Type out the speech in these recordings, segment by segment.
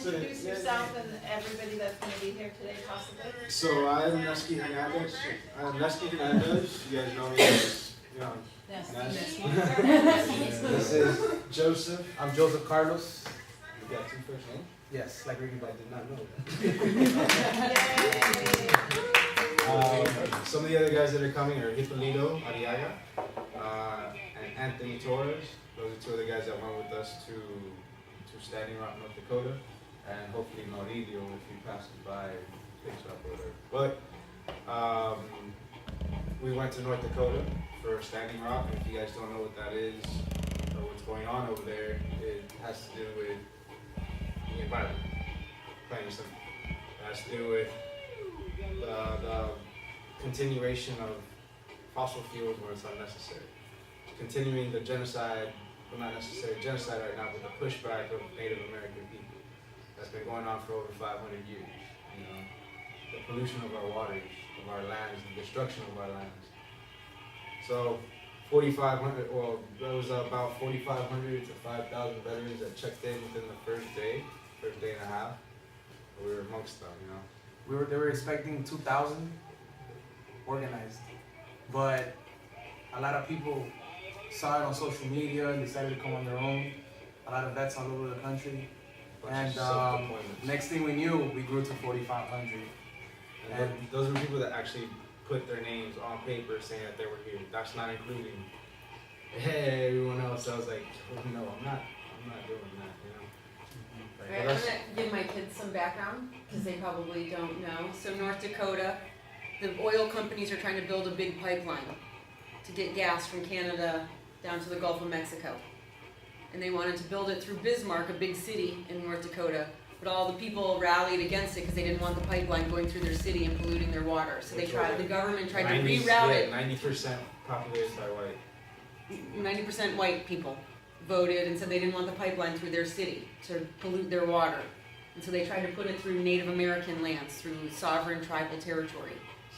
introduce yourself and everybody that's going to be here today, possibly? So I'm Nesky Hernandez. You guys know me as, Nes. This is Joseph. I'm Joseph Carlos. You got two first names? Yes, like Ricky I Bobby. did not know that. Some of the other guys that are coming are Hippolito Ariaga and Anthony Torres. Those are two of the guys that went with us to Standing Rock, North Dakota, and hopefully Maurilio if he passes by, picks up or whatever. But we went to North Dakota for Standing Rock. If you guys don't know what that is or what's going on over there, it has to do with the environment. Plain and simple. It has to do with the continuation of fossil fuels where it's unnecessary. Continuing the genocide, well not necessarily genocide right now, but the pushback of Native American people. That's been going on for over 500 years. The pollution of our waters, of our lands, the destruction of our lands. So 4,500, well, there was about 4,500 to 5,000 veterans that checked in within the first day and a half. We were amongst them, They were expecting 2,000 organized, but a lot of people saw it on social media and decided to come on their own. A lot of vets all over the country. And next thing we knew, we grew to 4,500. And those were people that actually put their names on paper saying that they were here. That's not including, hey, everyone else. I was like, oh, no, I'm not doing that, Right, I'm gonna give my kids some background because they probably don't know. So North Dakota, the oil companies are trying to build a big pipeline to get gas from Canada down to the Gulf of Mexico. And they wanted to build it through Bismarck, a big city in North Dakota. But all the people rallied against it because they didn't want the pipeline going through their city and polluting their water. So the government tried to reroute it. 90% populated by white. 90% white people voted and said they didn't want the pipeline through their city to pollute their water. And so they tried to put it through Native American lands, through sovereign tribal territory.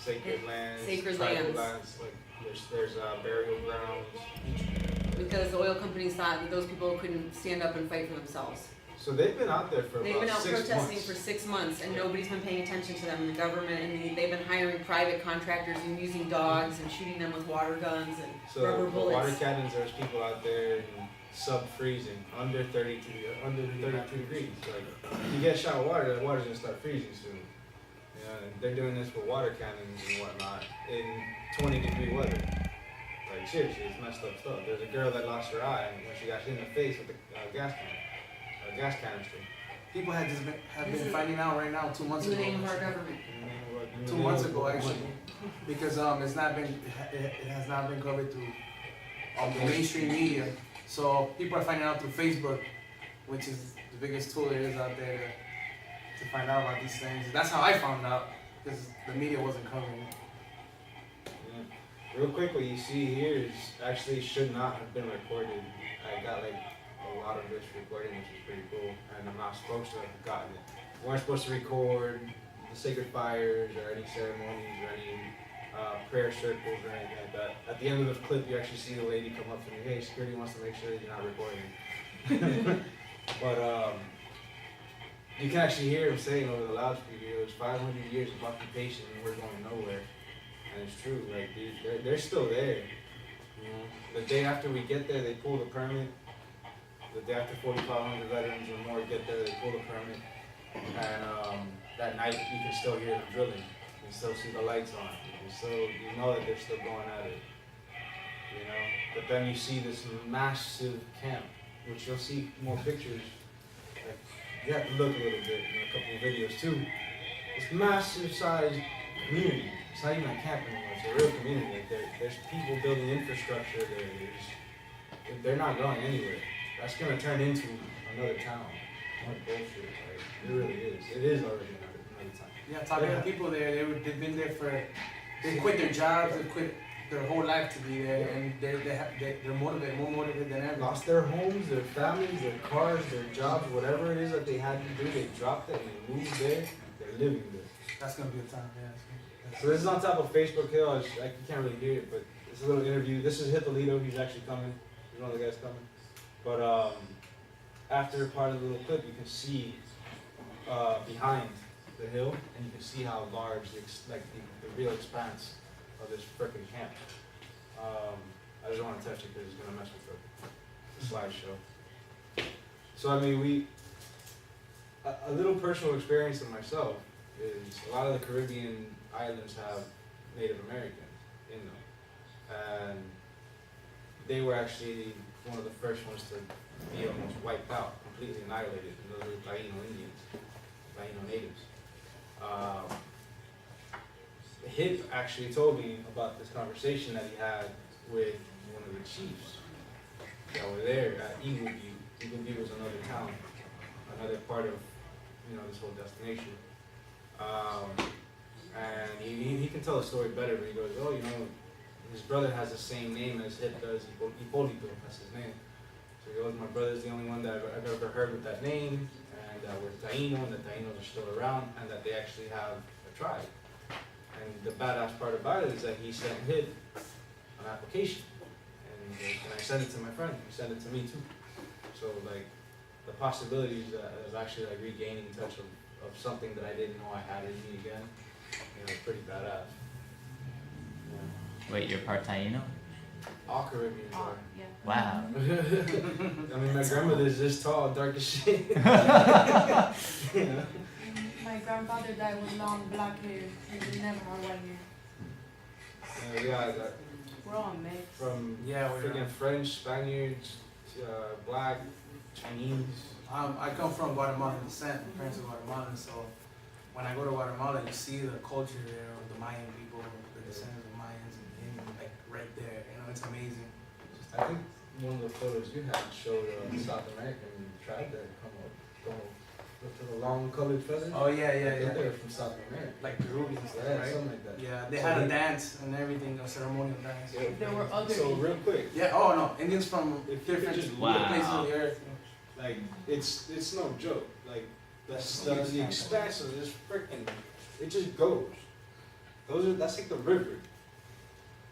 Sacred lands, Sacred tribal lands. Like there's burial grounds. Because the oil companies thought that those people couldn't stand up and fight for themselves. So they've been out there for They've about been out 6 protesting months. for 6 months and nobody's been paying attention to them in the government, and they've been hiring private contractors and using dogs and shooting them with water guns and rubber So bullets. water cannons, there's people out there sub-freezing, under 32 degrees. Like, if you get shot with water, that water's gonna start freezing soon. And they're doing this with water cannons and whatnot in 20-degree weather. Like seriously, it's messed up stuff. There's a girl that lost her eye when she got hit in the face with a gas canister. People have been finding out right now 2 months In ago. the name of our government. 2 months ago actually, because it has not been covered through the mainstream media. So people are finding out through Facebook, which is the biggest tool there is out there to find out about these things. That's how I found out, because the media wasn't covering it. Real quick, what you see here is actually should not have been recorded. I got like a lot of this recording, which is pretty cool, and I'm not supposed to have gotten it. We weren't supposed to record the sacred fires or any ceremonies or any prayer circles or anything like that. At the end of the clip, you actually see the lady come up to me, hey, security wants to make sure that you're not recording. But you can actually hear him saying over the loudspeaker, it was 500 years of occupation and we're going nowhere. And it's true, like they're still there. The day after we get there, they pull the permit. The day after 4,500 veterans or more get there, they pull the permit. And that night, you can still hear them drilling. You can still see the lights on. You know that they're still going at it. But then you see this massive camp, which you'll see more pictures. Like, you have to look a little bit in a couple of videos too. This massive sized community. It's not even a camp anymore, it's a real community. Like there's people building infrastructure there. They're not going anywhere. That's gonna turn into another town. What bullshit, like, it really is. It is already another town. Yeah, talking to people there, they've been there they quit their jobs, they quit their whole life to be there, and they're motivated, more motivated than ever. Lost their homes, their families, their cars, their jobs, whatever it is that they had to do, they dropped it and they moved there. They're living there. That's gonna be a time, yeah. So this is on top of Facebook Hill. You can't really hear it, but it's a little interview. This is Hippolito. He's actually coming. He's one of the guys coming. But after part of the little clip, you can see behind the hill, and you can see how large the real expanse of this frickin' camp. I just don't want to touch it because it's gonna mess with the slideshow. So I mean, a little personal experience of myself is a lot of the Caribbean islands have Native Americans in them, and they were actually one of the first ones to be almost wiped out, completely annihilated, and those were Taino Indians, Taino natives. Hip actually told me about this conversation that he had with one of the chiefs that were there at Eagle View. Eagle View was another town, another part of, this whole destination. And he can tell a story better, but he goes, oh, his brother has the same name as Hip does, Hipólito, that's his name. So he goes, my brother's the only one that I've ever heard with that name, and we're Taino, and the Tainos are still around, and that they actually have a tribe. And the badass part about it is that he sent Hip an application, and I sent it to my friend, he sent it to me too. So the possibilities of actually regaining touch of something that I didn't know I had in me again, pretty badass. Yeah. Wait, you're part Taino? All Caribbeans are. Yeah. Wow. I mean, my grandmother's this tall, dark as shit. My grandfather died with long black hair. He never had white hair. Yeah, We're all mixed. from Yeah, we're freaking French, Spaniards, Black, Chinese. I come from Guatemalan descent. My parents are Guatemalan, so when I go to Guatemala, you see the culture there of the Mayan people, the descendants of Mayans, and right there. It's amazing. I think one of the photos you had showed a South American tribe that come up with the long colored feathers. Oh yeah, They're from South America. Like Peruvians, Yeah, right? something like that. Yeah, they had a dance and everything, a ceremonial dance. Yeah. There were other So real quick, Yeah. Oh no, Indians from If you could different just- places of the earth. like it's no joke. Like the expanse of this freaking, it just goes. That's like the river.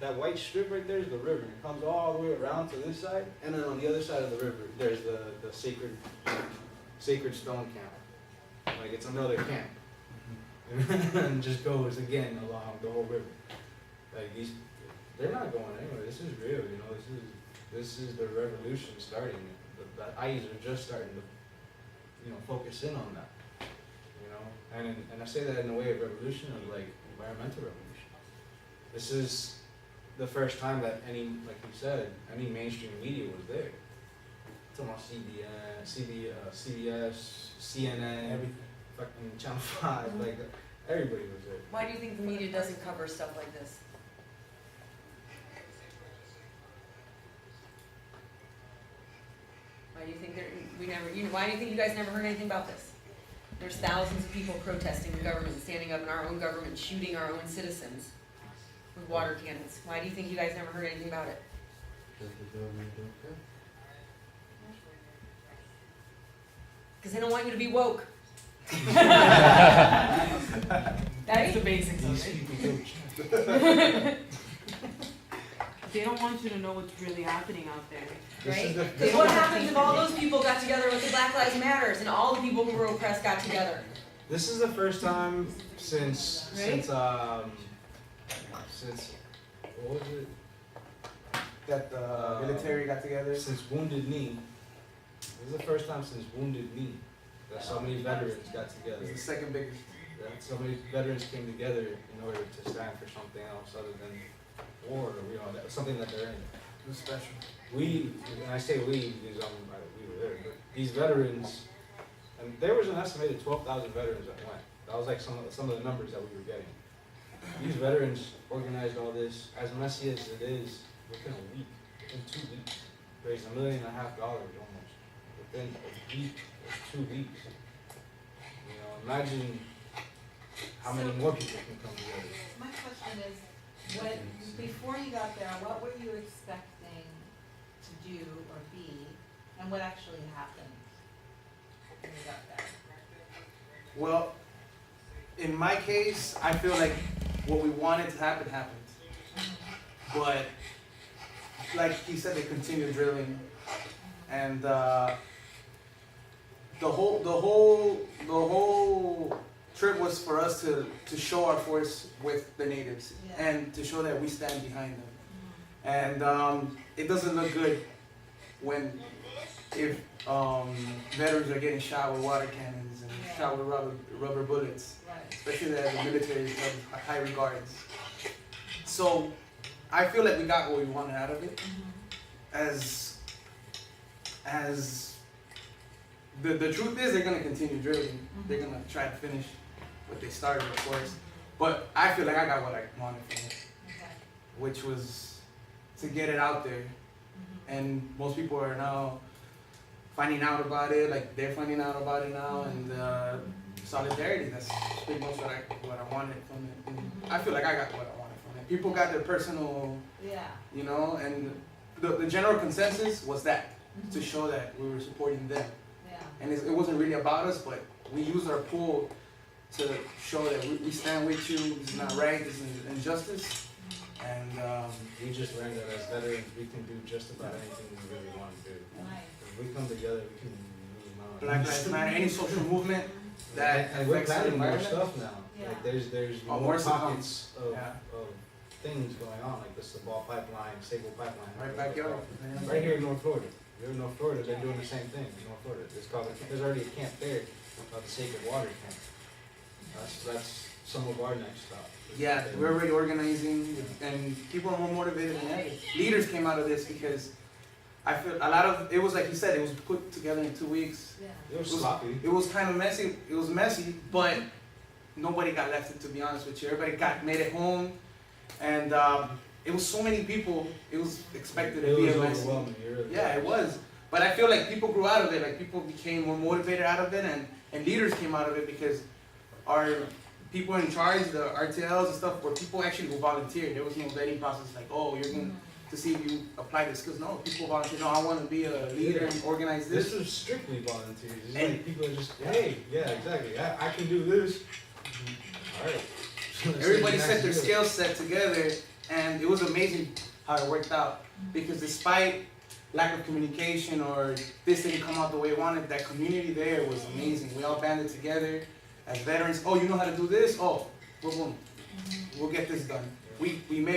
That white strip right there is the river. It comes all the way around to this side, and then on the other side of the river, there's the sacred stone camp. Like it's another camp, and just goes again along the whole river. Like they're not going anywhere. This is real. This is the revolution starting. The eyes are just starting to, focus in on that. And I say that in a way of revolution, of environmental revolution. This is the first time that any, like you said, any mainstream media was there. Talking about CBS, CNN, Everything. fucking Channel 5, everybody was there. Why do you think the media doesn't cover stuff like this? Why do you think why do you think you guys never heard anything about this? There's thousands of people protesting the government, standing up in our own government, shooting our own citizens with water cannons. Why do you think you guys never heard anything about it? Because they don't want you to be woke. That's the basics These of it. people don't They don't want you to know what's really happening out there. This is Right? the- What happens if all those people got together with the Black Lives Matters and all the people who were oppressed got together? This is the first time since Right? what was it? That the military got together. Since Wounded Knee. This is the first time since Wounded Knee that so many veterans got together. It's the second biggest. That so many veterans came together in order to stand for something else other than war, or something that they're in. It was special. We, and I say we because we were there, but these veterans, and there was an estimated 12,000 veterans that went. That was some of the numbers that we were getting. These veterans organized all this, as messy as it is, within a week, within 2 weeks, raised $1.5 million almost, within a week or 2 weeks. Imagine how many more people can come together. My question is, before you got there, what were you expecting to do or be, and what actually happened when you got there? Well, in my case, I feel like what we wanted to happen happened. But like he said, they continued drilling, and the whole trip was for us to show our force with the natives Yeah. and to show that we stand behind them. And it doesn't look good if veterans are getting shot with water cannons and Yeah. shot with rubber bullets, Right. especially that the military is held high regards. So I feel like we got what we wanted out of it. As the truth is, they're gonna continue drilling. They're gonna try to finish what they started, of course. But I feel like I got what I wanted from it, Okay. which was to get it out there. And most people are now finding out about it. Like they're finding out about it now, and solidarity. That's pretty much what I wanted from it. And I feel like I got what I wanted from it. People got their personal, Yeah. you know, and the general consensus was that to show that we were supporting them. Yeah. And it wasn't really about us, but we used our pool to show that we stand with you. This is not right. This is injustice. And We just learned that as veterans, we can do just about anything we really want to do. Nice. If we come together, we can move mountains. Black Lives Matter, any social movement that and we're affects the planning more environment. stuff now. Yeah. Like there's Oh, more more to come. pockets of, Yeah. of things going on, like the Sabal pipeline, Sable pipeline. Right backyard. Right here in North Florida. You're in North Florida, they're doing the same thing in North Florida. It's called, there's already a camp there called the Sacred Water Camp. That's some of our next stop. Yeah, we're already organizing, and people are more motivated than ever. Leaders came out of this because I feel a lot of it was like you said, it was put together in 2 weeks. Yeah. It was sloppy. It was kind of messy. It was messy, but nobody got left. To be honest with you, everybody made it home, and it was so many people. It was expected to be a messy. Overwhelming. You're really Yeah, it was. But I feel like people grew out of it. Like people became more motivated out of it, and leaders came out of it because our people in charge, the RTLs and stuff, were people actually who volunteered. There was no vetting process like, oh, you're going to see if you apply the skills. No, people volunteered. No, I want to be a leader and organize This this. was strictly volunteers. It's And- like people are just, hey, yeah, exactly. I can do this. All right. Everybody set their skill set together, and it was amazing how it worked out. Because despite lack of communication or this didn't come out the way it wanted, that community there was amazing. We all banded together as veterans. Oh, you know how to do this? Oh, boom, we'll get this done. We made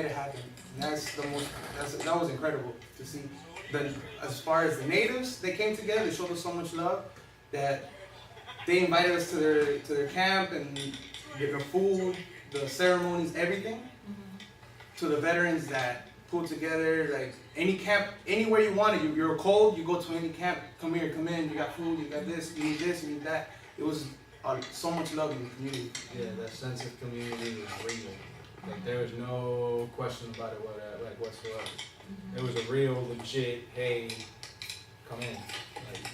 it happen. And that was incredible to see. As far as the natives, they came together. They showed us so much love that they invited us to their camp and their food, the ceremonies, everything. To the veterans that pulled together, like any camp, anywhere you wanted. You're cold, you go to any camp. Come here, come in. You got food, you got this, you need that. It was so much love in the community. Yeah, that sense of community was real. Like there was no question about it, whatsoever. It was a real, legit, hey, come in, like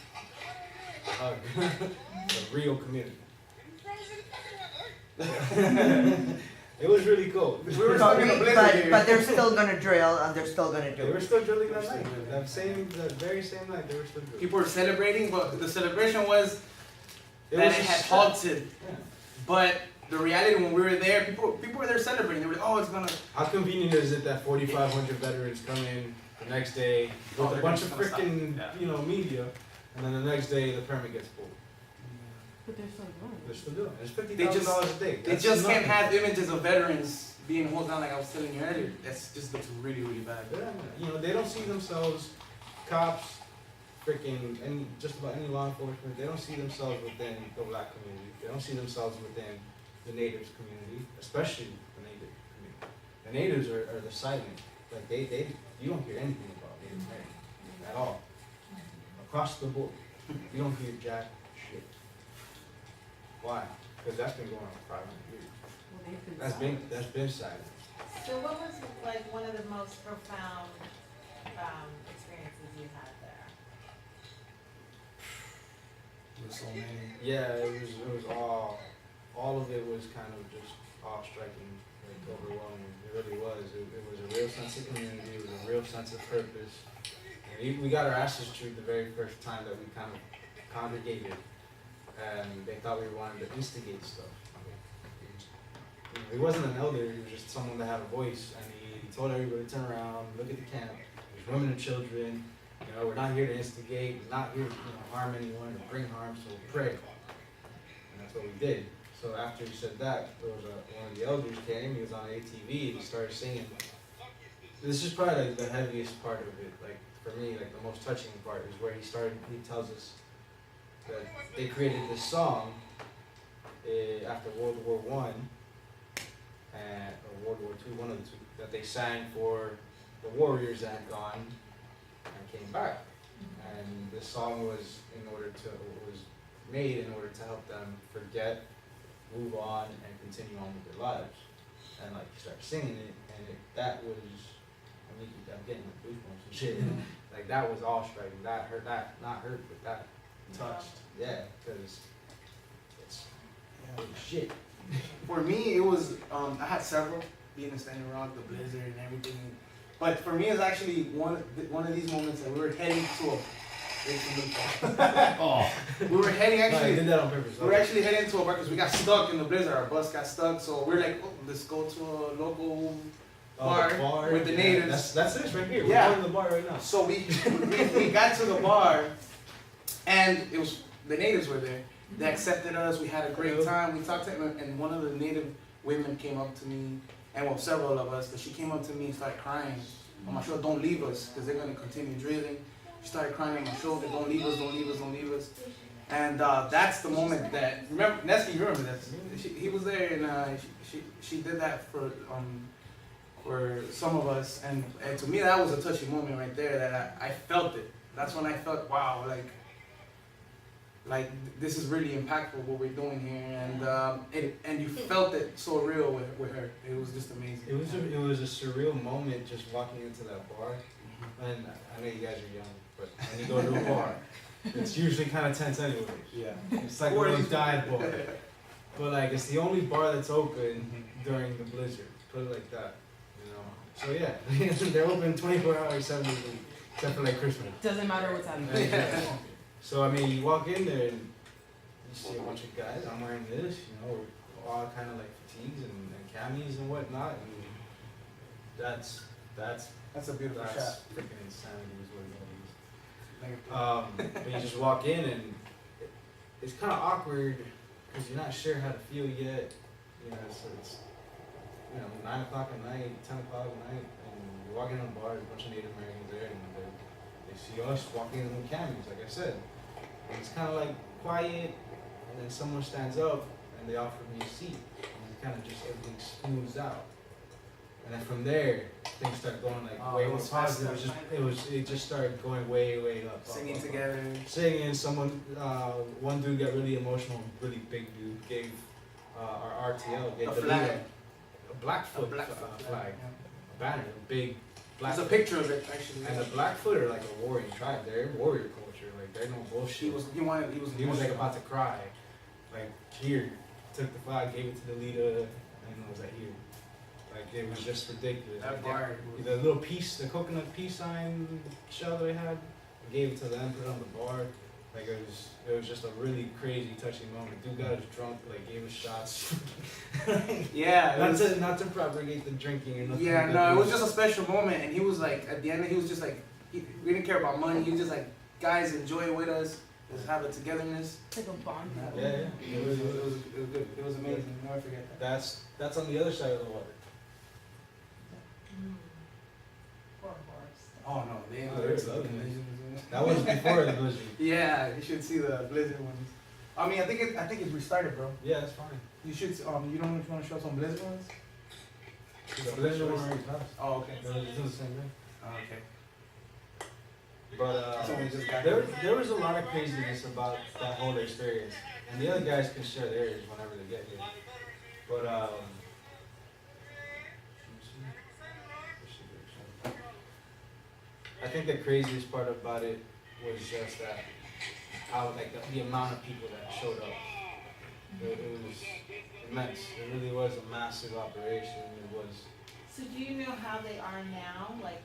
hug. A real community. It was really cool. We were talking a blizzard here. But they're still gonna drill and they're still gonna do They were it. still drilling that night. That very same night, they were still drilling. People were celebrating, but the celebration was It that was it a had step. halted. Yeah. But the reality when we were there, people were there celebrating. They were like, oh, it's gonna. How convenient is it that 4,500 veterans come in the next day with Oh, a bunch of they're gonna freaking, stop. Yeah. media, and then the next day the permit gets pulled. But they're still doing They're still doing it. It's They just- $50,000 a day. They That's just can't nothing. have images of veterans being held down like I was telling you earlier. That's just looks really, really bad. Yeah, they don't see themselves, cops, freaking, just about any law enforcement, they don't see themselves within the black community. They don't see themselves within the natives community, especially the native community. The natives are the silent. Like you don't hear anything about Native Americans at all. Across the board, you don't hear jack shit. Why? Because that's been going on for 500 years. Well, they've been That's been silent. So what was like one of the most profound experiences you had there? There's so many. Yeah, it was all of it was kind of just awe-striking, like overwhelming. It really was. It was a real sense of community. It was a real sense of purpose. And we got our asses chewed the very first time that we kind of congregated, and they thought we wanted to instigate stuff. He wasn't an elder. He was just someone that had a voice, and he told everybody to turn around, look at the camp. There's women and children. We're not here to instigate. We're not here to harm anyone or bring harm. So pray. And that's what we did. So after he said that, there was one of the elders came. He was on ATV and he started singing. This is probably like the heaviest part of it. Like for me, like the most touching part is where he started. He tells us that they created this song after World War I or World War II, one of the two, that they sang for the warriors that had gone and came back. And this song was made in order to help them forget, move on, and continue on with their lives. And like, you start singing it, and that was, I mean, I'm getting like goosebumps and shit. Like that was awe striking. That hurt. That not hurt, but that touched. Yeah, because it's shit. For me, it was, I had several, being in Standing Rock, the blizzard and everything. But for me, it's actually one of these moments that we were heading to a, we were heading No, I actually, did that on purpose. we were actually heading to a bar because we got stuck in the blizzard. Our bus got stuck, so we're like, oh, let's go to a local bar with the natives. That's this right here. Yeah. We're going to the bar right now. So we got to the bar, and it was, the natives were there. They accepted us. We had a great time. We talked to them, and one of the native women came up to me, and well, several of us, but she came up to me and started crying on my shoulder, don't leave us, because they're going to continue drilling. She started crying on my shoulder, don't leave us, don't leave us, don't leave us. And that's the moment that, remember, Nesky, you remember that? He was there, and she did that for some of us, and to me that was a touching moment right there, that I felt it. That's when I felt, wow, like this is really impactful what we're doing here, and you felt it so real with her. It was just amazing. It was a surreal moment just walking into that bar, and I know you guys are young, but when you go to a bar, it's usually kind of tense anyways. Yeah. It's like one of those dive bars, but like it's the only bar that's open during the blizzard. Put it like that, you know. So yeah, they're open 24 hours, 7 days a week, except for like Christmas. Doesn't matter what's happening. So I mean, you walk in there and you see a bunch of guys. I'm wearing this, you know, we're all kind of like fatigues and camis and whatnot, and that's a beautiful shot. freaking insanity is what it is. But you just walk in and it's kind of awkward because you're not sure how to feel yet. You know, so it's 9 o'clock at night, 10 o'clock at night, and you're walking in a bar. There's a bunch of Native Americans there, and they see us walking in with camis, like I said. And it's kind of like quiet, and then someone stands up and they offer me a seat, and kind of just everything smooths out. And then from there, things start going like way more positive. It just started going way up. Singing together. Singing. One dude got really emotional. Really big dude gave our RTL gave A the flag. leader a Blackfoot flag, a banner, a big. There's a picture of it actually. And the Blackfoot are like a warrior tribe. They're warrior culture. Like they're no bullshit. He was like about to cry. Like here, took the flag, gave it to the leader, and was like here. Like it was just ridiculous. That bar. The little piece, the coconut peace sign shell that we had, I gave it to them, put it on the bar. Like it was just a really crazy, touching moment. Dude got us drunk, like gave us shots. Yeah. Not to propagate the drinking or nothing. Yeah, no, it was just a special moment, and he was like, at the end, he was just like, we didn't care about money. He was just like, guys, enjoy it with us. Let's have a togetherness. It's like a bond. Yeah. It was good. It was amazing. I'll never forget that. That's on the other side of the water. Poor horse. Oh no, they Oh, they're lovely. That was before the blizzard. Yeah, you should see the blizzard ones. I mean, I think it's restarted, bro. Yeah, that's fine. You should. You don't want to show some blizzard ones? The blizzard one already passed. Oh, okay. It's the same thing. Oh, okay. But Someone just got there was a lot of craziness about that whole experience, and the other guys can share theirs whenever they get here. But I think the craziest part about it was just that how the amount of people that showed up. It was immense. It really was a massive operation. It was. So do you know how they are now? Like,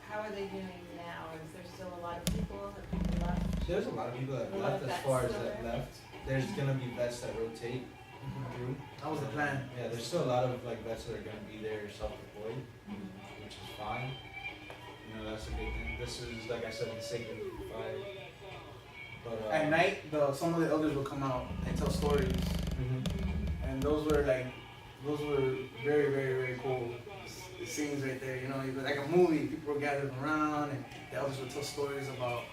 how are they doing now? Is there still a lot of people? Have people left? There's a lot of people that left as far as that left. There's gonna be vets that rotate through. That was the plan. Yeah, there's still a lot of like vets that are gonna be there self-deployed, which is fine. You know, that's a good thing. This is, like I said, the sacred fight. But At night, some of the elders will come out and tell stories, mhm. and and those were very, very, very cool scenes right there. You know, it was like a movie. People were gathered around, and the elders would tell stories about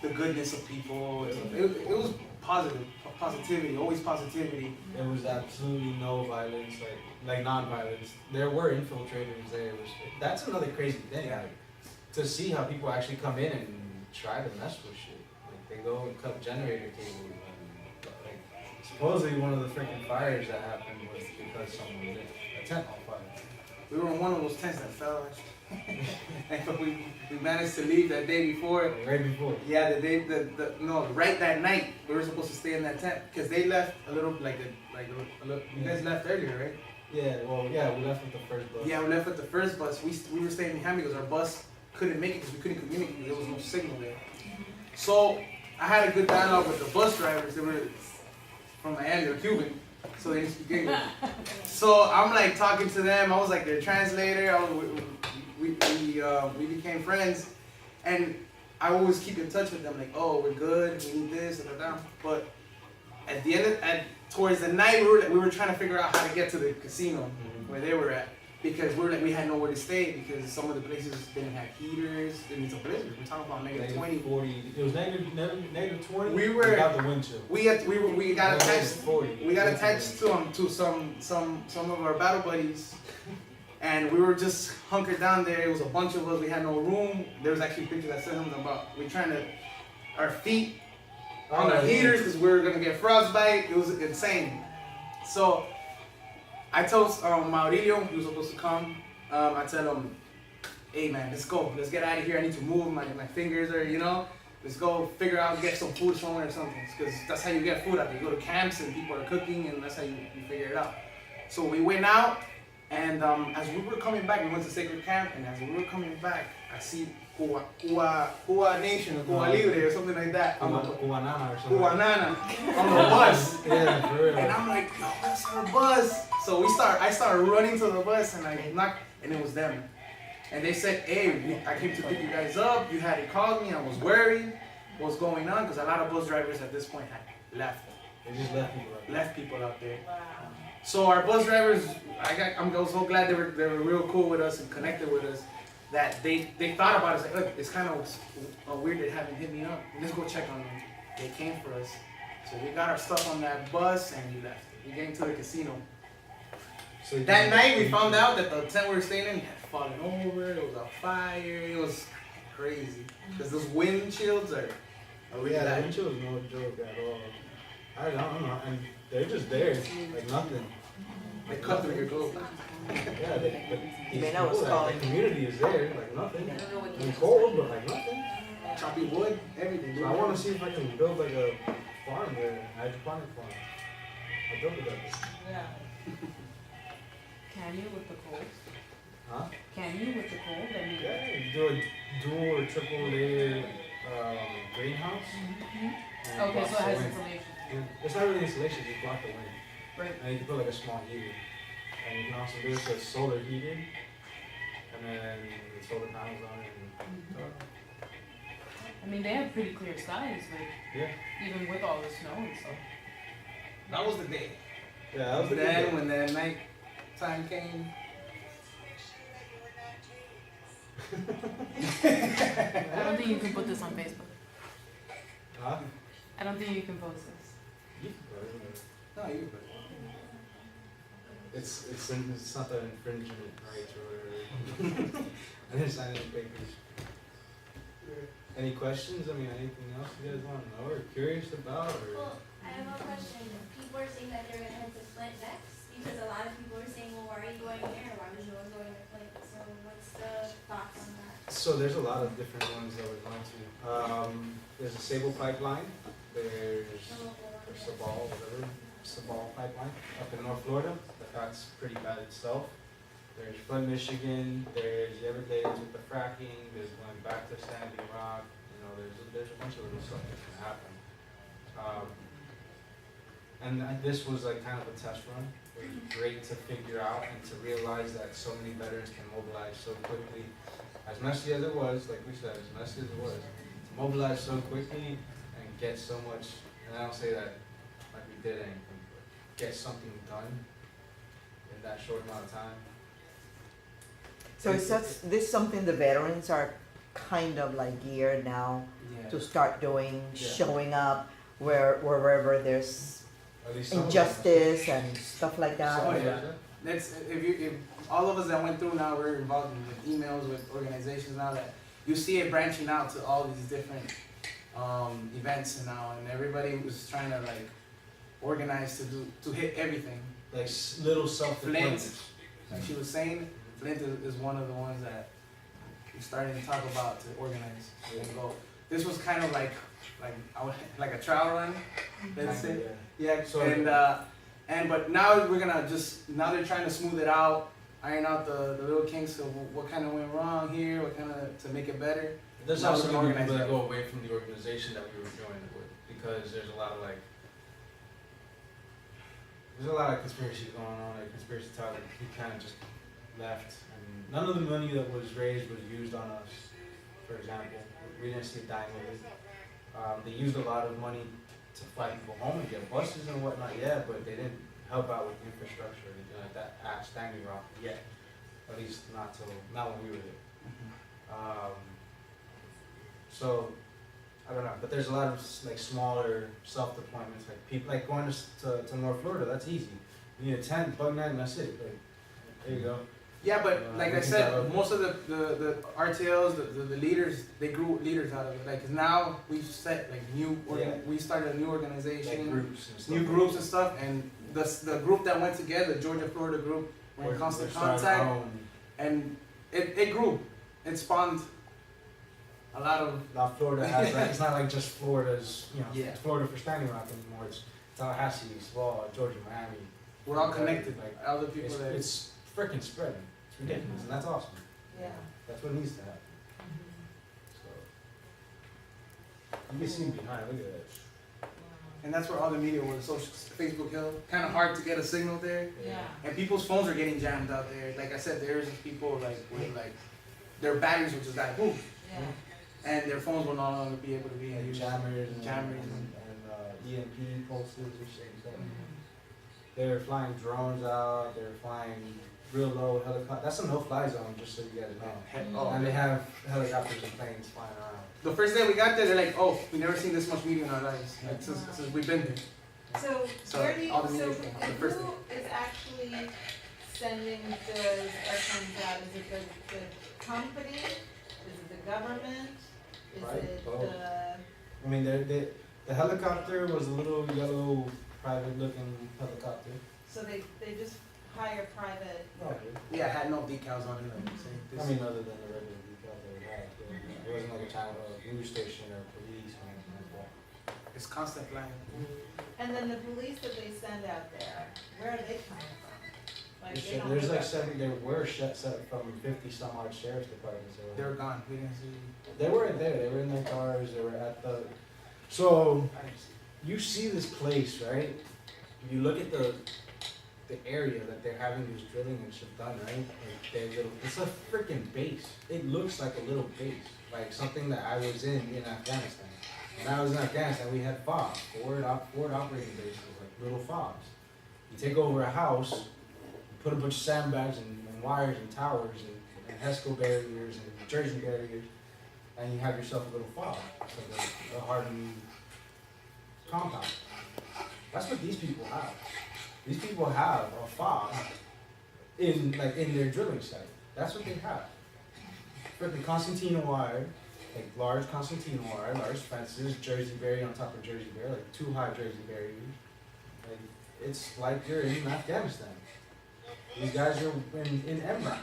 the goodness of people. It was positivity, always positivity. There was absolutely no violence, like non-violence. There were infiltrators there. That's another crazy thing. Like, to see how people actually come in and try to mess with shit. Like they go and cut generator cables. And, like supposedly one of the freaking fires that happened was because someone lit a tent on fire. We were in one of those tents that fell. And we managed to leave that day before. Right before. Yeah, right that night we were supposed to stay in that tent because they left a little, you guys left earlier, right? Yeah, well, yeah, we left with the first bus. Yeah, we left with the first bus. We were staying behind because our bus couldn't make it because we couldn't communicate because there was no signal there. So I had a good dialogue with the bus drivers. They were from Miami, they're Cuban, so they didn't speak English. So I'm like talking to them. I was like their translator. We became friends, and I always keep in touch with them. Like, oh, we're good. We need this, da. But at the end, towards the night, we were trying to figure out how to get to the casino where they were at because we had nowhere to stay because some of the places didn't have heaters. It's a blizzard. We're talking about negative 20. 40. It was negative 20. We got the wind chill. We got attached. 40. We got attached to some of our battle buddies. And we were just hunkered down there. It was a bunch of us. We had no room. There was actually pictures I sent them about. We trying to, our feet on our heaters because we were gonna get frostbite. It was insane. So I told Maurilio, he was supposed to come. I tell him, hey man, let's go. Let's get out of here. I need to move. My fingers are, let's go figure out, get some food somewhere or something. Because that's how you get food out there. You go to camps and people are cooking and that's how you figure it out. So we went out. And as we were coming back, we went to Sacred Camp, and as we were coming back, I see Cuba Nation, or Cuba Libre, or something like that. Cubanana or something. Cubanana on the bus. Yeah, for real. And I'm like, yo, that's our bus. So I started running to the bus, and I knocked, and it was them. And they said, hey, I came to pick you guys up. You hadn't called me. I was worried what's going on, because a lot of bus drivers at this point had left. They just left people out there. Wow. So our bus drivers, I'm so glad they were real cool with us and connected with us that they thought about it. It's like, look, it's kind of weird they haven't hit me up. Let's go check on them. They came for us. So we got our stuff on that bus and we left. We came to the casino. So that night we found out that the tent we were staying in had fallen over. There was a fire. It was crazy. Because those wind chills are really the bad. wind chill is no joke at all. I don't know, and they're just there, like nothing. They cut through your clothes. Yeah, You may know what's the calling. community is there, like nothing. I don't know what It's cold, but like nothing. Choppy wood, everything. So I want to see if I can build like a farm there, a hydroponic farm. I'll build it up. Yeah. Can you with the cold? Huh? Can you with the cold? I mean, Yeah, you do a dual or triple layer greenhouse. And okay, block so it the has wind. insulation. It's not really insulation, just block the wind. Right. And you can put like a small heater. And you can also do this with solar heating. And then the solar panels on it. I mean, they have pretty clear skies, like, Yeah. even with all the snow and stuff. That was the day. Yeah, that was the Then good when the night time came. I don't think you can put this on Facebook. Huh? I don't think you can post this. You can put it in there. No, you put It's not an infringement right or whatever. I didn't sign any papers. Any questions? I mean, anything else you guys want to know or curious about? Or? Well, I have a question. People are saying that they're going to head to Flint next because a lot of people are saying, well, why are you going there? Why was no one going to Flint? So what's the thoughts on that? So there's a lot of different ones that we're going to. There's a Sable pipeline. There's Sabal, whatever, Sabal pipeline up in North Florida. That's pretty bad itself. There's Flint, Michigan. There's the Everglades with the fracking. There's going back to Standing Rock. There's a bunch of little stuff that's gonna happen. This was like kind of a test run. It was great to figure out and to realize that so many veterans can mobilize so quickly. As messy as it was, like we said, as messy as it was, to mobilize so quickly and get so much. And I don't say that like we did anything, but get something done in that short amount of time. So is this something the veterans are kind of like geared now Yeah. to start doing, Yeah. showing up wherever there's At least some of them. injustice and stuff like that? Oh, Some of yeah. them. If all of us that went through now, we're involved with emails with organizations now that you see it branching out to all these different events and now, and everybody was trying to like organize to hit everything. Like little self-defense. Like she was saying, Flint is one of the ones that we're starting to talk about to organize and go. This was kind of like a trial run, let's say. Yeah, So- but now we're gonna now they're trying to smooth it out, iron out the little kinks of what kind of went wrong here, what kind of to make it better. There's Now also we're gonna be organized people that better. go away from the organization that we were joining with, because there's a lot of conspiracy going on, like conspiracy talk, like he kind of just left, and none of the money that was raised was used on us, for example. We didn't see a dime of it. They used a lot of money to fly people home and get buses and whatnot, yeah, but they didn't help out with infrastructure or anything like that at Standing Rock yet. At least not when we were there. So, I don't know, but there's a lot of like smaller self-deployments, like people like going to North Florida. That's easy. You need a tent, bug net, and that's it. Like, there you go. Yeah, but like I we can said, dive most of the RTLs, the leaders, they grew leaders out of it. Like 'cause now we've set like we started a new organization, Like groups and stuff. new groups and stuff, and the group that went together, Georgia Florida group, were in constant contact, and it grew. It spawned a lot of. Now Florida has like, it's not like just Florida's, Yeah. it's Florida for Standing Rock anymore. It's Tallahassee, Sval, Georgia, Miami. We're all connected. Like, All the people that. It's freaking spreading. It's ridiculous, and that's awesome. Yeah. That's what needs to happen. So you can see behind. Look at that. And that's where all the media was. Social Facebook Hill, kind of hard to get a signal there. Yeah. And people's phones are getting jammed out there. Like I said, there's people like with like their batteries will just die, boom, Yeah. and their phones will no longer be able to be And used. jammers and Jammers. EMP pulses and shit. So they're flying drones out. They're flying real low helicopters. That's a no-fly zone, just so you guys know. Oh, And they have helicopters and planes flying around. the first day we got there, they're like, "Oh, we never seen this much media in our lives, like, since we've been there." So So, where do you, all the so media came out the first who is actually sending those airplanes out? Is it the company? Is it the government? Is Right, it both. the, I mean, the helicopter was a little yellow, private-looking helicopter. so they just hire private? Yeah, it had no decals on it. Like, say, I this. mean, other than the regular decal that we had. It wasn't like a channel, news station or police or anything like that. It's constant flying. And then the police that they send out there, where are they coming from? Like, they don't There's look like up- there were set from 50 some odd sheriff's departments. They were gone. We didn't see. They weren't there. They were in their cars. They were at the. So you see this place, right? You look at the area that they're having this drilling and shit done, right? Like it's a freaking base. It looks like a little base, like something that I was in Afghanistan. When I was in Afghanistan, we had FOBs, forward operating bases, like little FOBs. You take over a house, you put a bunch of sandbags and wires and towers and HESCO barriers and Jersey barriers, and you have yourself a little FOB, like a hardened compound. That's what these people have. These people have a FOB in their drilling site. That's what they have. Freaking concertina wire, like large concertina wire, large fences, Jersey barrier on top of Jersey barrier, like 2 high Jersey barriers. Like it's like you're in Afghanistan. These guys are in MRAPs.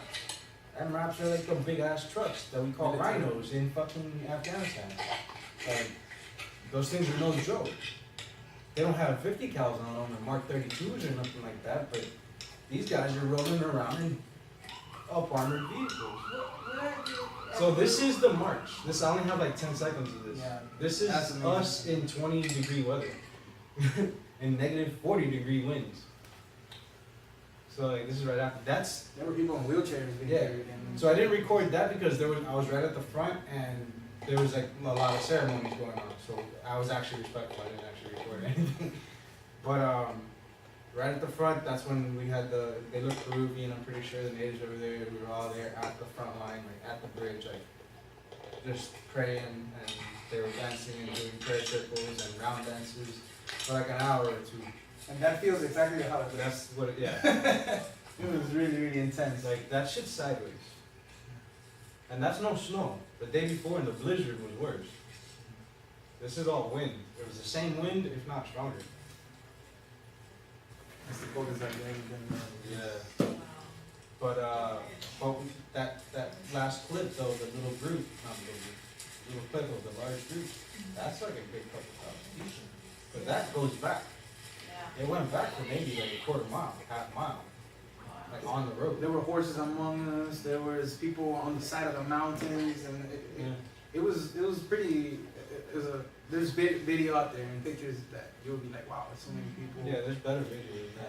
MRAPs are like the big ass trucks that we call rhinos in fucking Afghanistan. Like those things are no joke. They don't have 50 cals on them or Mark 32s or nothing like that, but these guys are rolling around in up armored vehicles. Where do you? So this is the march. I only have like 10 seconds of this. Yeah. This is That's amazing. us in 20-degree weather and negative 40-degree winds. So like this is right after. That's There were people in wheelchairs being Yeah. carried in. so I didn't record that because I was right at the front and there was like a lot of ceremonies going on. So I was actually respectful. I didn't actually record anything. But right at the front, that's when we had they looked Peruvian, I'm pretty sure the natives over there, we were all there at the front line, like at the bridge, like just praying, and they were dancing and doing prayer circles and round dances for like an hour or two. And that feels exactly how it was. That's what it, yeah. It was really, really intense. Like that shit's sideways. And that's no snow. The day before in the blizzard was worse. This is all wind. It was the same wind, if not stronger. It's the coldest I've ever been. Yeah. But that last clip though, the little group, not the little clip of the large group, that's like a big couple thousand. But that goes back. Yeah. It went back for maybe like a quarter mile, half mile, like on the road. There were horses among us. There was people on the side of the mountains, and it was pretty. There's video out there and pictures that you'll be like, wow, there's so many people. Yeah, there's better videos than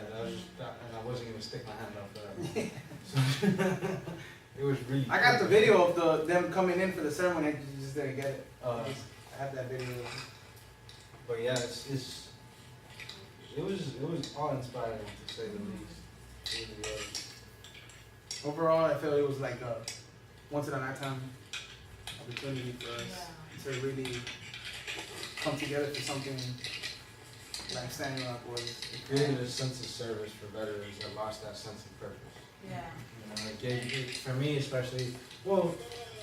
that. And I wasn't gonna stick my hand up for that. So, it was really. I got the video of them coming in for the ceremony. I just didn't get it. I have that video. But yeah, it was awe-inspiring to say the least. It really was. Overall, I feel it was like a once in a lifetime opportunity for us to really come together for something like standing up was. It created a sense of service for veterans that lost that sense of purpose. Yeah. You know, it gave, for me especially, well,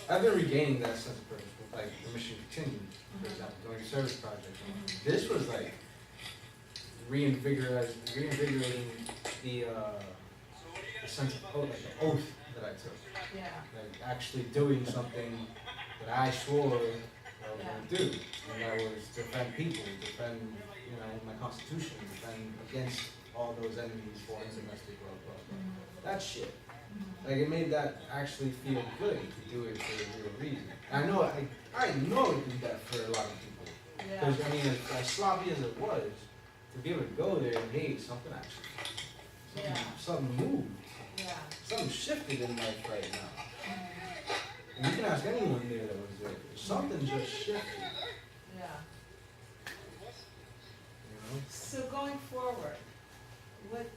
I've been regaining that sense of purpose with like the mission continued, for example, doing service projects. This was like reinvigorating the sense of oath, like the oath that I took. Yeah. Like actually doing something that I swore I was going to do, and that was defend people, defend, you know, my constitution, defend against all those enemies, foreign, domestic, blah, blah, blah. That shit. Like it made that actually feel good to do it for a real reason. And I know it did that for a lot of people. Yeah. Because I mean, as sloppy as it was, to be able to go there and hey, something actually, something moved, Yeah. something shifted in life right now. And you can ask anyone there that was there. Something just shifted. Yeah. You know? So going forward, what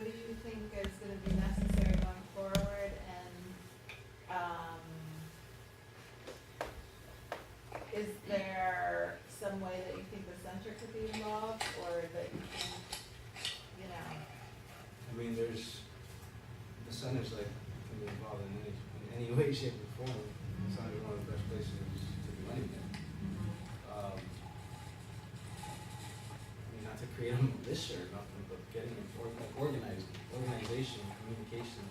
do you think is gonna be necessary going forward, and, is there some way that you think the center could be involved, or that you think, you know? I mean, the center's like, can be involved in any way, shape, or form. It's not one of the best places to do anything. I mean, not to create a militia or nothing, but getting organization, communication,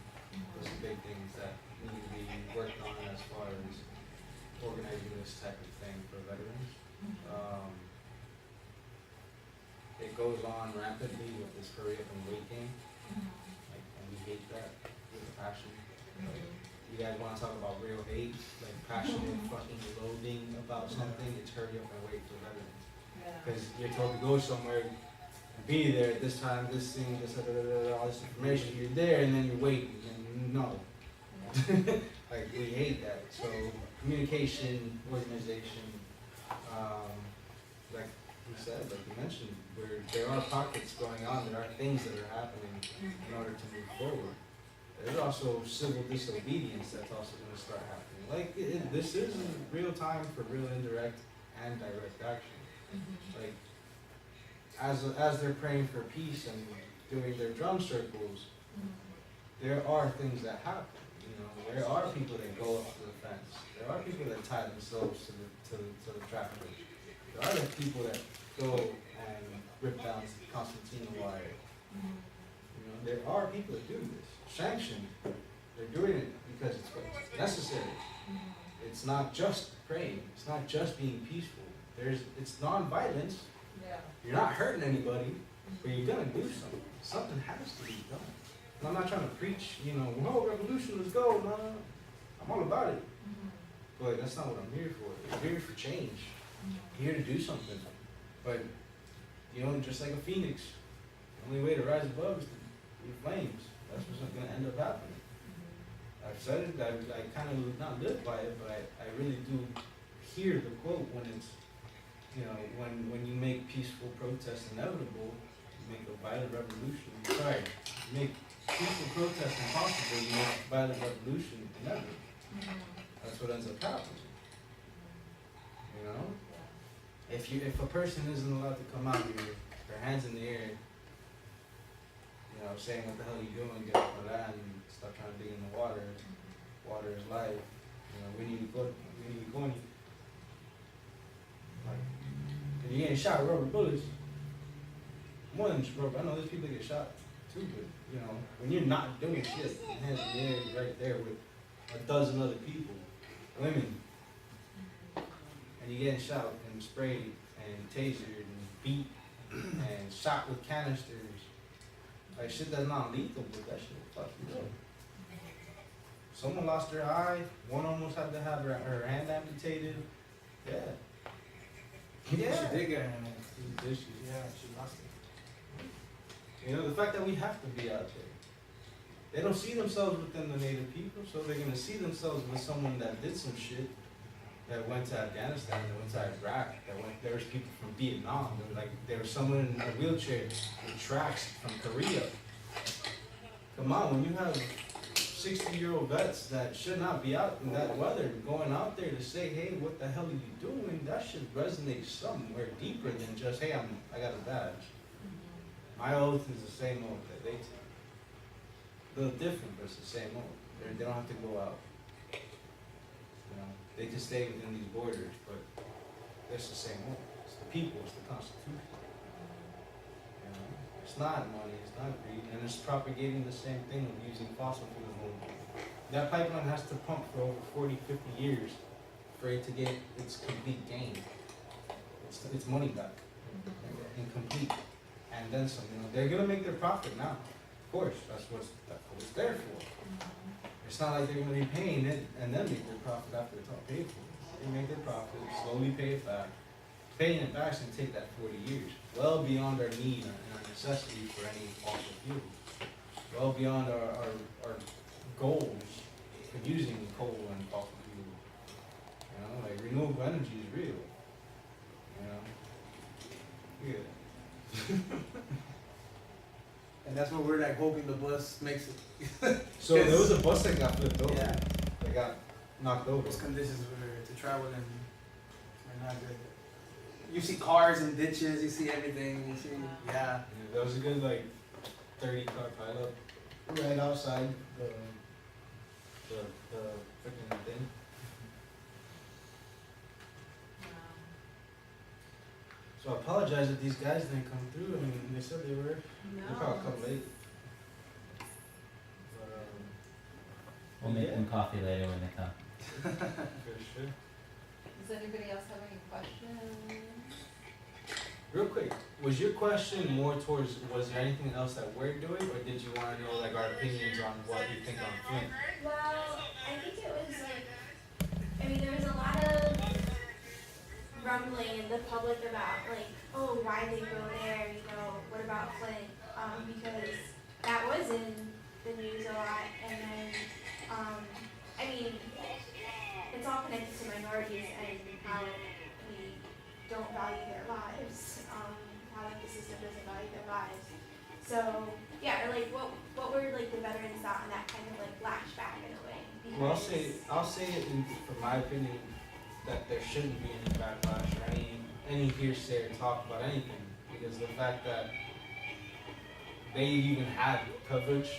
those are big things that need to be worked on as far as organizing this type of thing for veterans. It goes on rapidly with this hurry up and wait game, like, and we hate that with a passion. Like, you guys want to talk about real hate, like passionate fucking loathing about something, it's hurry up and wait for veterans. Because you're told to go somewhere, be there at this time, this thing, this, all this information, you're there, and then you're waiting, and no. Like, we hate that. So, communication, organization, like we said, like you mentioned, where there are pockets going on, there are things that are happening in order to move forward. There's also civil disobedience that's also going to start happening. Like, this is real time for real indirect and direct action. Like, as they're praying for peace and doing their drum circles, there are things that happen. You know, there are people that go up to the fence. There are people that tie themselves to the traffic. There are the people that go and rip down Constantine wire. You know, there are people that do this. Sanctioned. They're doing it because it's what's necessary. It's not just praying. It's not just being peaceful. It's non-violence. Yeah. You're not hurting anybody, but you're gonna do something. Something has to be done. And I'm not trying to preach, you know, oh, revolution, let's go. No, I'm all about it. But that's not what I'm here for. I'm here for change. I'm here to do something. But, you know, just like a phoenix, the only way to rise above is to be flames. That's what's gonna end up happening. I've said it, I kind of not live by it, but I really do hear the quote when it's, you know, when you make peaceful protest inevitable, make a violent revolution. Sorry, make peaceful protest impossible. You make violent revolution inevitable. That's what ends up happening. You know, if a person isn't allowed to come out here, their hands in the air, you know, saying what the hell you doing, get off my land, stop trying to dig in the water. Water is life. You know, we need to go. Like, if you're getting shot with rubber bullets, more than just rubber. I know there's people that get shot too, but you know, when you're not doing shit, your hands in the air, you're right there with a dozen other people, women, and you're getting shot and sprayed and tasered and beat and shot with canisters. Like shit that's not lethal, but that shit will fuck you up. Someone lost their eye. One almost had to have her hand amputated. Yeah. Yeah. She did get her hand. Did she? Yeah, she lost it. You know, the fact that we have to be out there. They don't see themselves within the native people, so they're gonna see themselves with someone that did some shit, that went to Afghanistan, that went to Iraq, there was people from Vietnam, there was someone in a wheelchair with tracks from Korea. Come on, when you have 60-year-old vets that should not be out in that weather, going out there to say, hey, what the hell are you doing? That should resonate somewhere deeper than just, hey, I got a badge. My oath is the same oath that they take. A little different, but it's the same oath. They don't have to go out. You know, they can stay within these borders, but it's the same oath. It's the people, it's the Constitution. You know, it's not money, it's not greed, and it's propagating the same thing of using fossil fuels. That pipeline has to pump for over 40, 50 years for it to get its complete gain. It's money back, incomplete, and then some. You know, they're gonna make their profit now. Of course, that's what it's there for. It's not like they're gonna be paying it and then make their profit after it's all paid for. They make their profit, slowly pay it back. Paying it back is gonna take that 40 years, well beyond our need and our necessity for any fossil fuel, well beyond our goals for using coal and fossil fuel. You know, like renewable energy is real. You know, yeah. And that's what we're like hoping the bus makes it. So there was a bus that got flipped over. Yeah. That got knocked over. Those conditions were to travel in are not good. You see cars and ditches, you see everything, you see, yeah. Yeah, there was a good like 30-car pileup right outside the freaking thing. So I apologize if these guys didn't come through. I mean, they said they were. They probably come late. But We'll make yeah. them coffee later when they come. For sure. Does anybody else have any questions? Real quick, was your question more towards, was there anything else that we're doing, or did you want to know like our opinions on what we think on Flint? Well, I think it was like, I mean, there was a lot of rumbling in the public about like, oh, why they go there, you know, what about Flint? Because that was in the news a lot, and then, I mean, it's all connected to minorities and how we don't value their lives, how like the system doesn't value their lives. So yeah, or like what were like the veterans thought on that kind of like flashback in a way? Well, I'll say it from my opinion that there shouldn't be any backlash or any hearsay or talk about anything, because the fact that they even had coverage,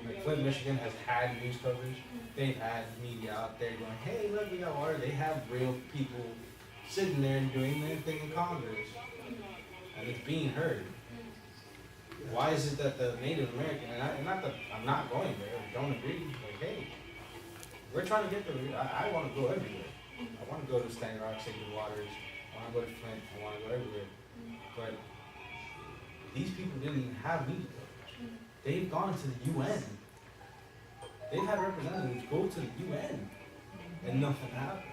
like Flint, Michigan has had news coverage. They've had media out there going, hey, look, we got water. They have real people sitting there and doing their thing in Congress, and it's being heard. Why is it that the Native American, and not that I'm not going there, I don't agree, like, hey, we're trying to get there. I want to go everywhere. I want to go to Standing Rock, Sacred Waters. I want to go to Flint. I want to go everywhere. But these people didn't have media coverage. They've gone to the UN. They've had representatives go to the UN, and nothing happened.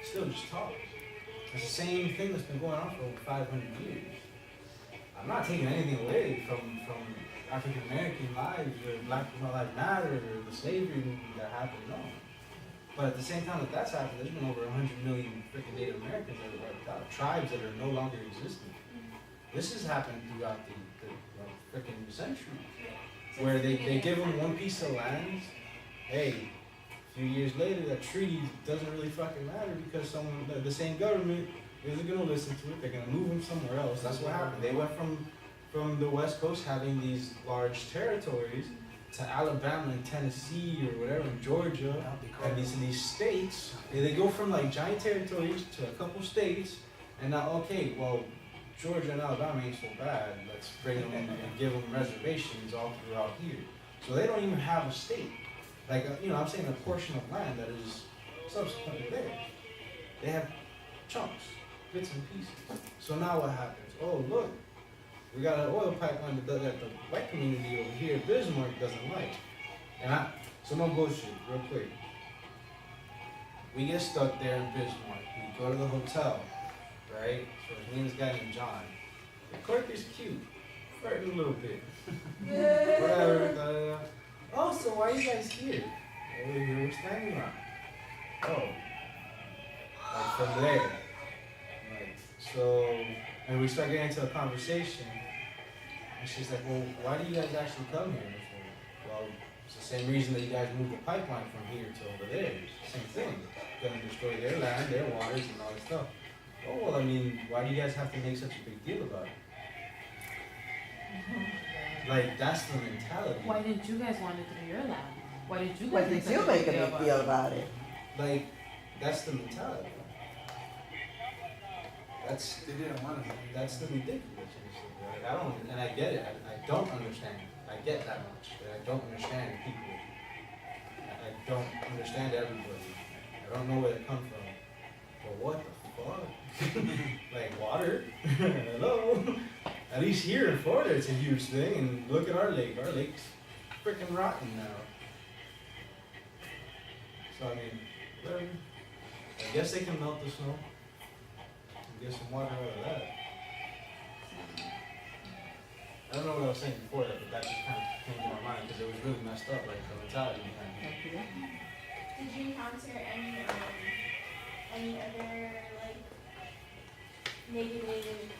Still just talk. It's the same thing that's been going on for over 500 years. I'm not taking anything away from African American lives or Black Lives Matter or the slavery movement that happened. No. But at the same time that that's happened, there's been over 100 million freaking Native Americans that are wiped out, tribes that are no longer existing. This has happened throughout the freaking century, where they give them one piece of land. Hey, a few years later, that treaty doesn't really fucking matter because the same government isn't gonna listen to it. They're gonna move them somewhere else. That's what happened. They went from the West Coast having these large territories to Alabama and Tennessee or whatever, and Georgia, and these states. They go from like giant territories to a couple states, and now okay, well, Georgia and Alabama ain't so bad. Let's bring them in and give them reservations all throughout here. So they don't even have a state. Like I'm saying a portion of land that is subsequently theirs. They have chunks, bits and pieces. So now what happens? Oh look, we got an oil pipeline that the white community over here, Bismarck, doesn't like. And some more bullshit, real quick. We get stuck there in Bismarck. We go to the hotel, right? So his name is a guy named John. The clerk is cute, flirting a little bit. Whatever. Oh, so why are you guys here? Oh, we're here with Standing Rock. Oh. Like from there. Like, so, and we start getting into a conversation. And she's like, well, why do you guys actually come here? I said, well, it's the same reason that you guys moved the pipeline from here to over there. It's the same thing. Gonna destroy their land, their waters, and all this stuff. Oh, well, I mean, why do you guys have to make such a big deal about it? Like, that's the mentality. Why didn't you guys want it through your land? Why did you guys Why did you make a big deal about it? Like, that's the mentality. They didn't want to. That's the ridiculous. Right? I don't, and I get it. I don't understand. I get that much. But I don't understand people. I don't understand everybody. I don't know where they come from. But what the fuck? Like water? Hello? At least here in Florida, it's a huge thing. And look at our lake. Our lake's freaking rotten now. So I mean, whatever. I guess they can melt the snow. Get some water out of that. I don't know what I was saying before that, but that just kind of came to my mind because it was really messed up, like the mentality behind it. Did you encounter any other like negative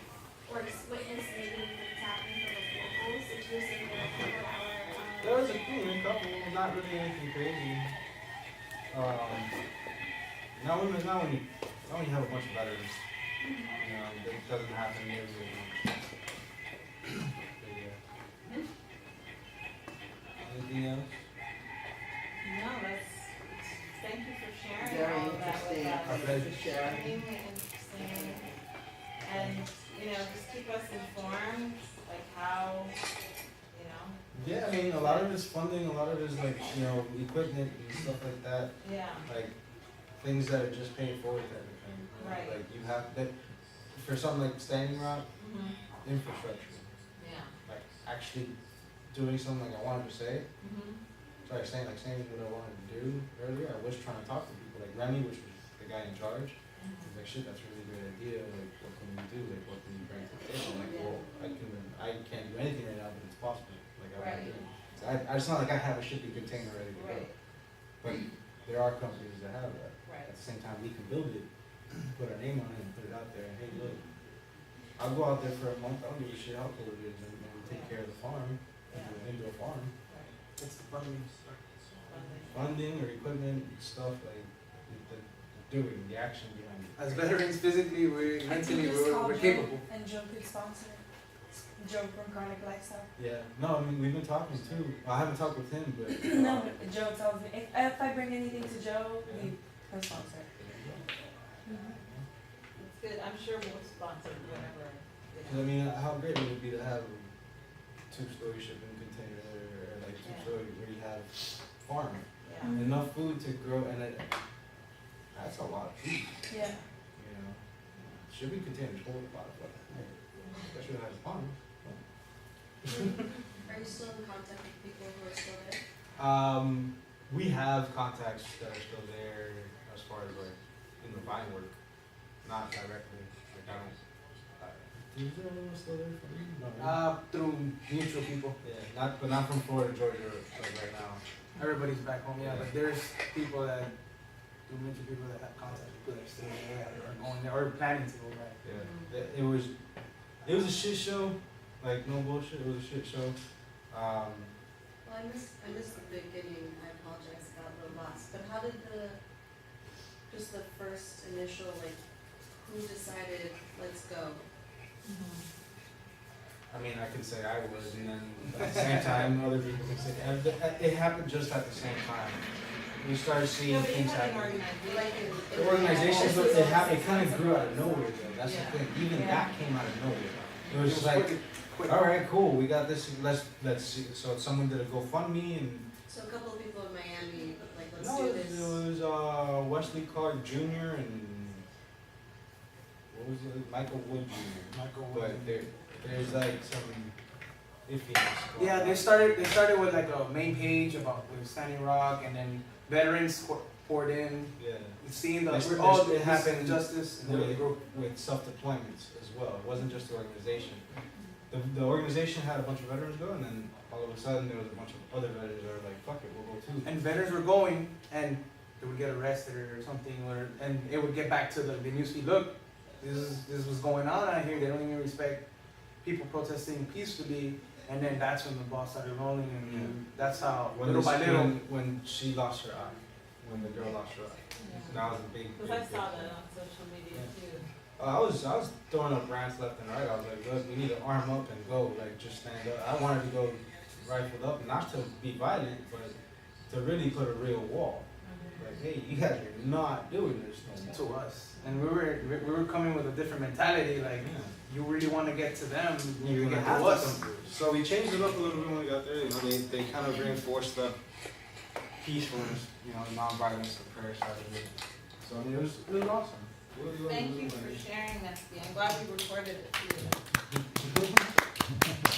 or witness negative things happening from the locals? If you're saying there were people that were There was a couple, not really anything crazy. Now when you have a bunch of veterans, it doesn't happen nearly as much. But yeah. Anything else? No, thank you for sharing Very all of that with interesting. us. Our pleasure. Extremely interesting. And, just keep us informed, like how, Yeah, I mean, a lot of it's funding, a lot of it is like, equipment and stuff like that. yeah, Like, things that are just paid for type of thing. Right. Like, you have that, for something like Standing Rock, mhm, infrastructure. yeah, Like, actually doing something like I wanted to say. mhm, Sorry, saying what I wanted to do earlier. I was trying to talk to people like Remy, which was the guy in charge. mhm. He's like, shit, that's a really great idea. Like, what can we do? Like, what can you bring to the table? I'm like, well, I can't do anything right now, but it's possible. Like, I want to do it. So it's not like I have a shipping container ready to go. Right, But there are companies that have that. right, At the same time, we can build it, put our name on it, and put it out there. And hey, look, I'll go out there for a month. I don't give a shit how cold it is, and take care of the farm, an indoor farm. right. It's the funding. Funding or equipment stuff like the doing, the action behind it. As veterans, physically, mentally, we're capable. And Joe could sponsor. Joe from Chronic Lifestyle. Yeah. No, I mean we've been talking too. Well, I haven't talked with him, but No, but Joe tells me if I bring anything to Joe, he can sponsor. It's good, I'm sure we'll sponsor whatever, I mean, how great would it be to have a 2-story shipping container or like 2-story where you have farm, yeah, enough food to grow, and that's a lot of food. Yeah. Shipping containers hold a lot of fucking food, especially when it has a farm. Are you still in contact with people who are still there? We have contacts that are still there as far as like in the vine work, not directly. Like I don't. Is there anyone still there from you? No. Through mutual people. Yeah, but not from Florida, Georgia, like right now. Everybody's back home, yeah, but there's people that, through mutual people that have contact with people that are still there, or going there, or planning to go back. Yeah, it was It was a shit show, like no bullshit. It was a shit show. Well, I missed the beginning, I apologize, got a little lost, but how did just the first initial, like, who decided, let's go? I mean, I could say I was, and then at the same time, other people could say it happened just at the same time. We started seeing No, but you things had an happen. organization. The organizations, it happened. It kind of grew out of nowhere, though. That's Yeah. the thing. Even Yeah. that came out of nowhere. It was just like, all right, cool. We got this. Let's see. So someone did a GoFundMe, and So a couple of people in Miami, like, let's no, do it this. was Wesley Clark Jr. and what was it? Michael Wood Jr. But there's like some iffiness. going Yeah, on. they started with like a main page about with Standing Rock, and then veterans poured in, Yeah. seeing the There's- all it happened justice, and then they grew. with self-deployments as well. It wasn't just the organization. The organization had a bunch of veterans go, and then all of a sudden there was a bunch of other veterans that were like, fuck it, we'll go too. And veterans were going, and they would get arrested or something, and it would get back to the newsfeed. Look, this was going on out here. They don't even respect people protesting peacefully. And then that's when the ball started rolling, and that's how little by little. When she lost her eye, when the girl lost her eye, that was a big. Because I saw that on social media too. I was throwing up rants left and right. I was like, look, we need to arm up and go, like just stand up. I wanted to go rifled up, not to be violent, but to really put a real wall. Like, hey, you guys are not doing this no more. To us, and we were coming with a different mentality. Like, Yeah. you really want to get to them, You're you gonna get have to to us. come through. So we changed it up a little bit when we got there. You know, they kind of reinforced the peacefulness, you know, non-violence, the prayer side of it. So I mean, it was awesome. It really was Thank really you for nice. sharing, Nesky. I'm glad we recorded it too.